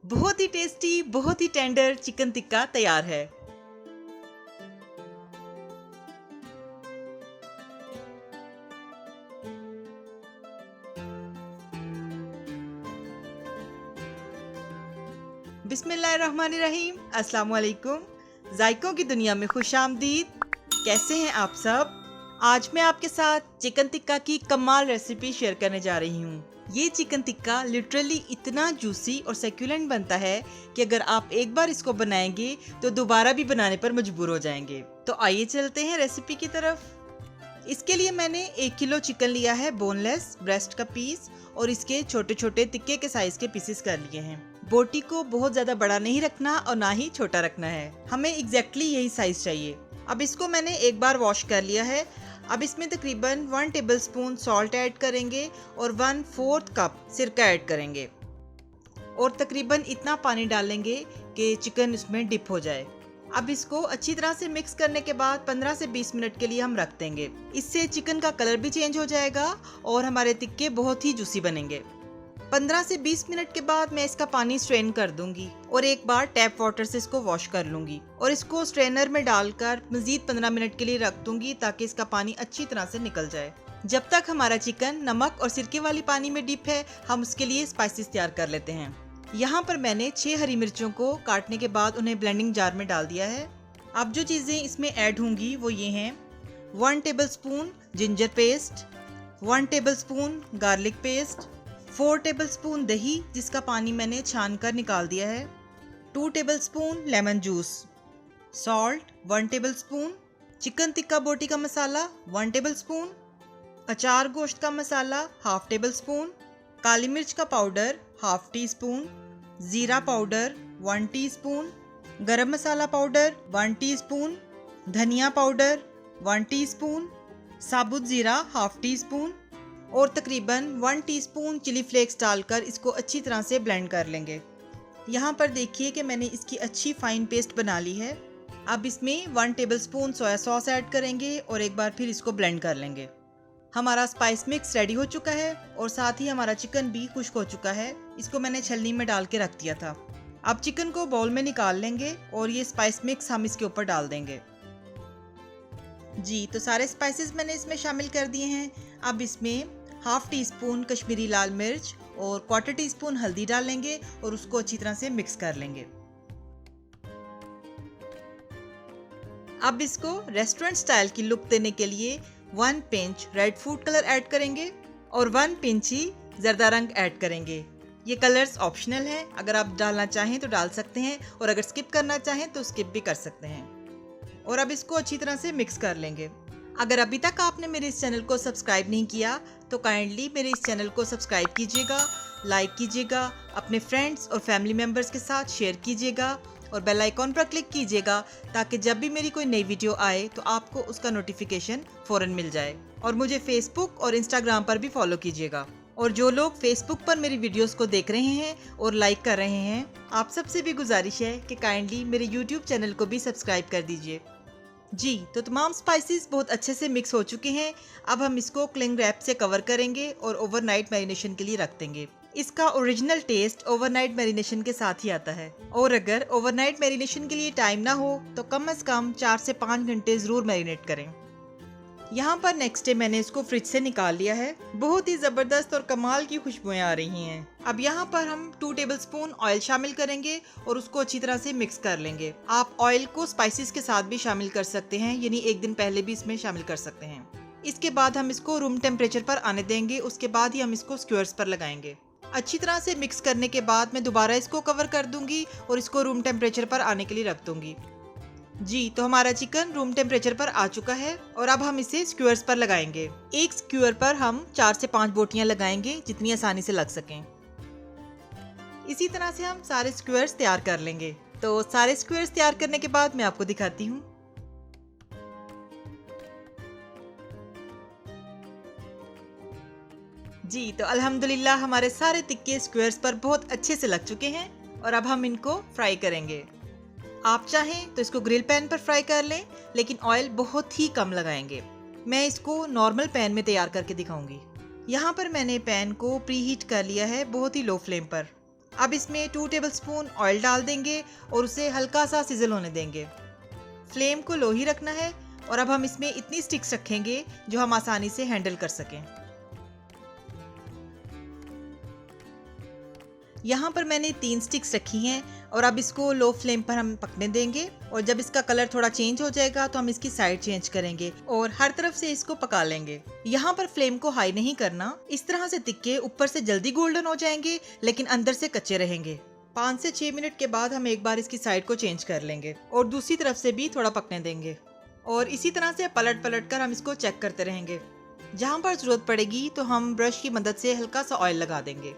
बहुत ही टेस्टी, बहुत ही tender chicken tikka तैयार है। बिस्मिल्लाहिर्रहमानिर्रहीम, अस्सलाम वालेकुम। जायकों की दुनिया में खुशामदीद। कैसे हैं आप सब? आज मैं आपके साथ चिकन टिक्का की कमाल रेसिपी शेयर करने जा रही हूँ। ये चिकन टिक्का लिटरली इतना जूसी और सेक्युलेंट बनता है कि अगर आप एक बार इसको बनाएंगे तो दोबारा भी बनाने पर मजबूर हो जाएंगे। तो आइए चलते हैं रेसिपी की तरफ। इसके लिए मैंने 1 किलो चिकन लिया है, बोनलेस ब्रेस्ट का पीस, और इसके छोटे छोटे टिक्के के साइज के पीसेस कर लिए हैं। बोटी को बहुत ज्यादा बड़ा नहीं रखना और ना ही छोटा रखना है, हमें एग्जैक्टली यही साइज चाहिए। अब इसको मैंने एक बार वॉश कर लिया है। अब इसमें तकरीबन 1 टेबलस्पून सॉल्ट ऐड करेंगे और 1/4 कप सिरका ऐड करेंगे और तकरीबन इतना पानी डालेंगे कि चिकन इसमें डिप हो जाए। अब इसको अच्छी तरह से मिक्स करने के बाद 15 से 20 मिनट के लिए हम रख देंगे। इससे चिकन का कलर भी चेंज हो जाएगा और हमारे टिक्के बहुत ही जूसी बनेंगे। 15 से 20 मिनट के बाद मैं इसका पानी स्ट्रेन कर दूंगी और एक बार टैप वाटर से इसको वॉश कर लूंगी और इसको स्ट्रेनर में डालकर मजीद 15 मिनट के लिए रख दूंगी ताकि इसका पानी अच्छी तरह से निकल जाए। जब तक हमारा चिकन नमक और सिरके वाली पानी में डिप है, हम उसके लिए स्पाइसेस तैयार कर लेते हैं। यहाँ पर मैंने 6 हरी मिर्चों को काटने के बाद उन्हें ब्लेंडिंग जार में डाल दिया है। अब जो चीजें इसमें ऐड होंगी वो ये हैं: 1 tablespoon ginger paste, 1 tablespoon garlic paste, 4 tablespoon दही जिसका पानी मैंने छान कर निकाल दिया है, 2 tablespoon lemon juice, salt 1 tablespoon, chicken tikka बोटी का मसाला 1 टेबलस्पून, अचार गोश्त का मसाला 1/2 टेबलस्पून, काली मिर्च का पाउडर 1/2 टीस्पून, जीरा पाउडर 1 टीस्पून, गरम मसाला पाउडर 1 टीस्पून, धनिया पाउडर 1 टीस्पून, साबुत जीरा 1/2 टीस्पून और तकरीबन 1 टीस्पून चिली फ्लेक्स डालकर इसको अच्छी तरह से ब्लेंड कर लेंगे। यहाँ पर देखिए कि मैंने इसकी अच्छी फाइन पेस्ट बना ली है। अब इसमें 1 टेबलस्पून सोया सॉस ऐड करेंगे और एक बार फिर इसको ब्लेंड कर लेंगे। हमारा स्पाइस मिक्स रेडी हो चुका है और साथ ही हमारा चिकन भी खुश्क हो चुका है। इसको मैंने छलनी में डाल के रख दिया था। अब चिकन को बाउल में निकाल लेंगे और ये स्पाइस मिक्स हम इसके ऊपर डाल देंगे। जी, तो सारे स्पाइसेस मैंने इसमें शामिल कर दिए हैं। अब इसमें 1/2 टीस्पून कश्मीरी लाल मिर्च और 1/4 टीस्पून हल्दी डालेंगे और उसको अच्छी तरह से मिक्स कर लेंगे। अब इसको रेस्टोरेंट स्टाइल की लुक देने के लिए 1 pinch red food colour add करेंगे और 1 पिंच ही जर्दा रंग ऐड करेंगे। ये कलर्स ऑप्शनल हैं, अगर आप डालना चाहें तो डाल सकते हैं और अगर स्किप करना चाहें तो स्किप भी कर सकते हैं। और अब इसको अच्छी तरह से मिक्स कर लेंगे। अगर अभी तक आपने मेरे इस चैनल को सब्सक्राइब नहीं किया तो काइंडली मेरे इस चैनल को सब्सक्राइब कीजिएगा, लाइक कीजिएगा, अपने फ्रेंड्स और फैमिली मेम्बर्स के साथ शेयर कीजिएगा और बेल आइकॉन पर क्लिक कीजिएगा ताकि जब भी मेरी कोई नई वीडियो आए तो आपको उसका नोटिफिकेशन फ़ौरन मिल जाए। और मुझे फेसबुक और इंस्टाग्राम पर भी फॉलो कीजिएगा। और जो लोग फेसबुक पर मेरी वीडियोस को देख रहे हैं और लाइक कर रहे हैं, आप सबसे भी गुजारिश है कि काइंडली मेरे यूट्यूब चैनल को भी सब्सक्राइब कर दीजिए। जी, तो तमाम स्पाइसेस बहुत अच्छे से मिक्स हो चुके हैं। अब हम इसको क्लिंग रैप से कवर करेंगे और ओवरनाइट मैरिनेशन के लिए रख देंगे। इसका ओरिजिनल टेस्ट ओवरनाइट मैरिनेशन के साथ ही आता है और अगर ओवरनाइट मैरिनेशन के लिए टाइम ना हो तो कम से कम 4 से 5 घंटे ज़रूर मैरिनेट करें। यहाँ पर नेक्स्ट डे मैंने इसको फ्रिज से निकाल लिया है। बहुत ही ज़बरदस्त और कमाल की खुशबुएं आ रही हैं। अब यहाँ पर हम 2 टेबलस्पून ऑयल शामिल करेंगे और उसको अच्छी तरह से मिक्स कर लेंगे। आप ऑयल को स्पाइसेस के साथ भी शामिल कर सकते हैं, यानी एक दिन पहले भी इसमें शामिल कर सकते हैं। इसके बाद हम इसको रूम टेम्परेचर पर आने देंगे। उसके बाद ही हम इसको स्क्वेयर्स पर लगाएंगे। अच्छी तरह से मिक्स करने के बाद मैं दोबारा इसको कवर कर दूंगी और इसको रूम टेम्परेचर पर आने के लिए रख दूंगी। जी, तो हमारा चिकन रूम टेम्परेचर पर आ चुका है और अब हम इसे स्क्वेयर्स पर लगाएंगे। एक स्क्वेयर पर हम 4 से 5 बोटियां लगाएंगे जितनी आसानी से लग सकें। इसी तरह से हम सारे स्क्वेयर्स तैयार कर लेंगे। तो सारे स्क्वेयर्स तैयार करने के बाद मैं आपको दिखाती हूँ। जी, तो अल्हम्दुलिल्लाह हमारे सारे टिक्के स्क्वेयर्स पर बहुत अच्छे से लग चुके हैं और अब हम इनको फ्राई करेंगे। आप चाहें तो इसको ग्रिल पैन पर फ्राई कर लें, लेकिन ऑयल बहुत ही कम लगाएंगे। मैं इसको नॉर्मल पैन में तैयार करके दिखाऊंगी। यहाँ पर मैंने पैन को प्री हीट कर लिया है बहुत ही लो फ्लेम पर। अब इसमें 2 टेबलस्पून ऑयल डाल देंगे और उसे हल्का सा सिजल होने देंगे। फ्लेम को लो ही रखना है और अब हम इसमें इतनी स्टिक्स रखेंगे जो हम आसानी से हैंडल कर सकें। यहाँ पर मैंने 3 स्टिक्स रखी हैं और अब इसको लो फ्लेम पर हम पकने देंगे और जब इसका कलर थोड़ा चेंज हो जाएगा तो हम इसकी साइड चेंज करेंगे और हर तरफ से इसको पका लेंगे। यहाँ पर फ्लेम को हाई नहीं करना, इस तरह से तिक्के ऊपर से जल्दी गोल्डन हो जाएंगे लेकिन अंदर से कच्चे रहेंगे। 5 से 6 मिनट के बाद हम एक बार इसकी साइड को चेंज कर लेंगे और दूसरी तरफ से भी थोड़ा पकने देंगे और इसी तरह से पलट पलट कर हम इसको चेक करते रहेंगे। जहाँ पर जरूरत पड़ेगी तो हम ब्रश की मदद से हल्का सा ऑयल लगा देंगे।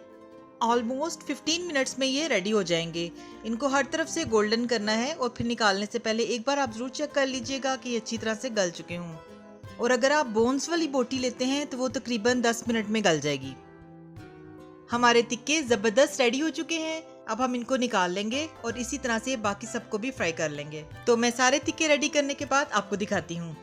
ऑलमोस्ट 15 मिनट्स में ये रेडी हो जाएंगे। इनको हर तरफ से गोल्डन करना है और फिर निकालने से पहले एक बार आप जरूर चेक कर लीजिएगा कि ये अच्छी तरह से गल चुके हों। और अगर आप बोन्स वाली बोटी लेते हैं तो वो तकरीबन 10 मिनट में गल जाएगी। हमारे तिक्के जबरदस्त रेडी हो चुके हैं। अब हम इनको निकाल लेंगे और इसी तरह से बाकी सबको भी फ्राई कर लेंगे। तो मैं सारे तिक्के रेडी करने के बाद आपको दिखाती हूँ।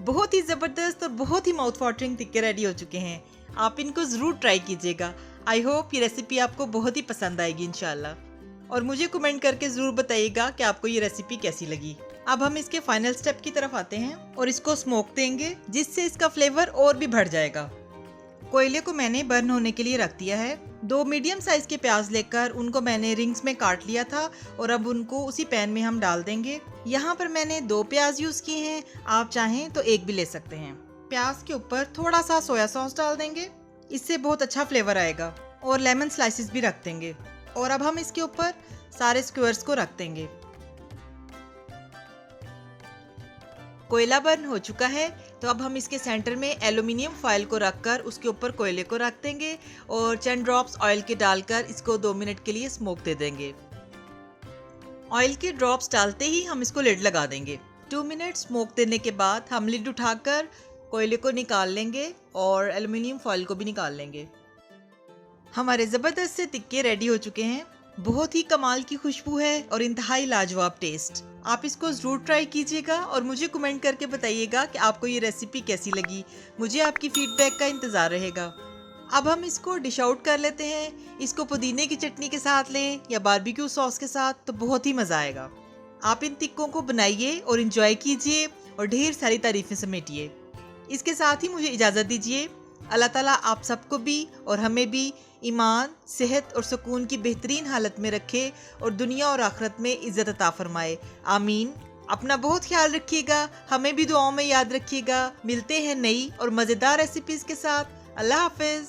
बहुत ही जबरदस्त और बहुत ही माउथ वाटरिंग तिक्के रेडी हो चुके हैं। आप इनको जरूर ट्राई कीजिएगा। आई होप ये रेसिपी आपको बहुत ही पसंद आएगी इंशाल्लाह। और मुझे कमेंट करके जरूर बताइएगा कि आपको ये रेसिपी कैसी लगी। अब हम इसके फाइनल स्टेप की तरफ आते हैं और इसको स्मोक देंगे जिससे इसका फ्लेवर और भी बढ़ जाएगा। कोयले को मैंने बर्न होने के लिए रख दिया है। 2 मीडियम साइज के प्याज लेकर उनको मैंने रिंग्स में काट लिया था और अब उनको उसी पैन में हम डाल देंगे। यहाँ पर मैंने 2 प्याज यूज किए हैं, आप चाहें तो 1 भी ले सकते हैं। प्याज के ऊपर थोड़ा सा सोया सॉस डाल देंगे, इससे बहुत अच्छा फ्लेवर आएगा। और लेमन स्लाइसेस भी रख देंगे और अब हम इसके ऊपर सारे स्क्वायर्स को रख देंगे। कोयला बर्न हो चुका है तो अब हम इसके सेंटर में एल्युमिनियम फॉयल को रखकर उसके ऊपर कोयले को रख देंगे और चंद ड्रॉप्स ऑयल के डालकर इसको 2 मिनट के लिए स्मोक दे देंगे। ऑयल के ड्रॉप्स डालते ही हम इसको लिड लगा देंगे। 2 मिनट स्मोक देने के बाद हम लिड उठाकर कोयले को निकाल लेंगे और एल्युमिनियम फॉयल को भी निकाल लेंगे। हमारे ज़बरदस्त से तिक्के रेडी हो चुके हैं। बहुत ही कमाल की खुशबू है और इंतहाई लाजवाब टेस्ट। आप इसको जरूर ट्राई कीजिएगा और मुझे कमेंट करके बताइएगा कि आपको ये रेसिपी कैसी लगी। मुझे आपकी फीडबैक का इंतज़ार रहेगा। अब हम इसको डिश आउट कर लेते हैं। इसको पुदीने की चटनी के साथ लें या बारबेक्यू सॉस के साथ तो बहुत ही मज़ा आएगा। आप इन तिक्कों को बनाइए और इंजॉय कीजिए और ढेर सारी तारीफें समेटिए। इसके साथ ही मुझे इजाज़त दीजिए। अल्लाह ताला आप सबको भी और हमें भी ईमान, सेहत और सुकून की बेहतरीन हालत में रखे और दुनिया और आखिरत में इज़्ज़त अता फरमाए। आमीन। अपना बहुत ख्याल रखिएगा, हमें भी दुआओं में याद रखिएगा। मिलते हैं नई और मज़ेदार रेसिपीज़ के साथ। अल्लाह हाफिज़।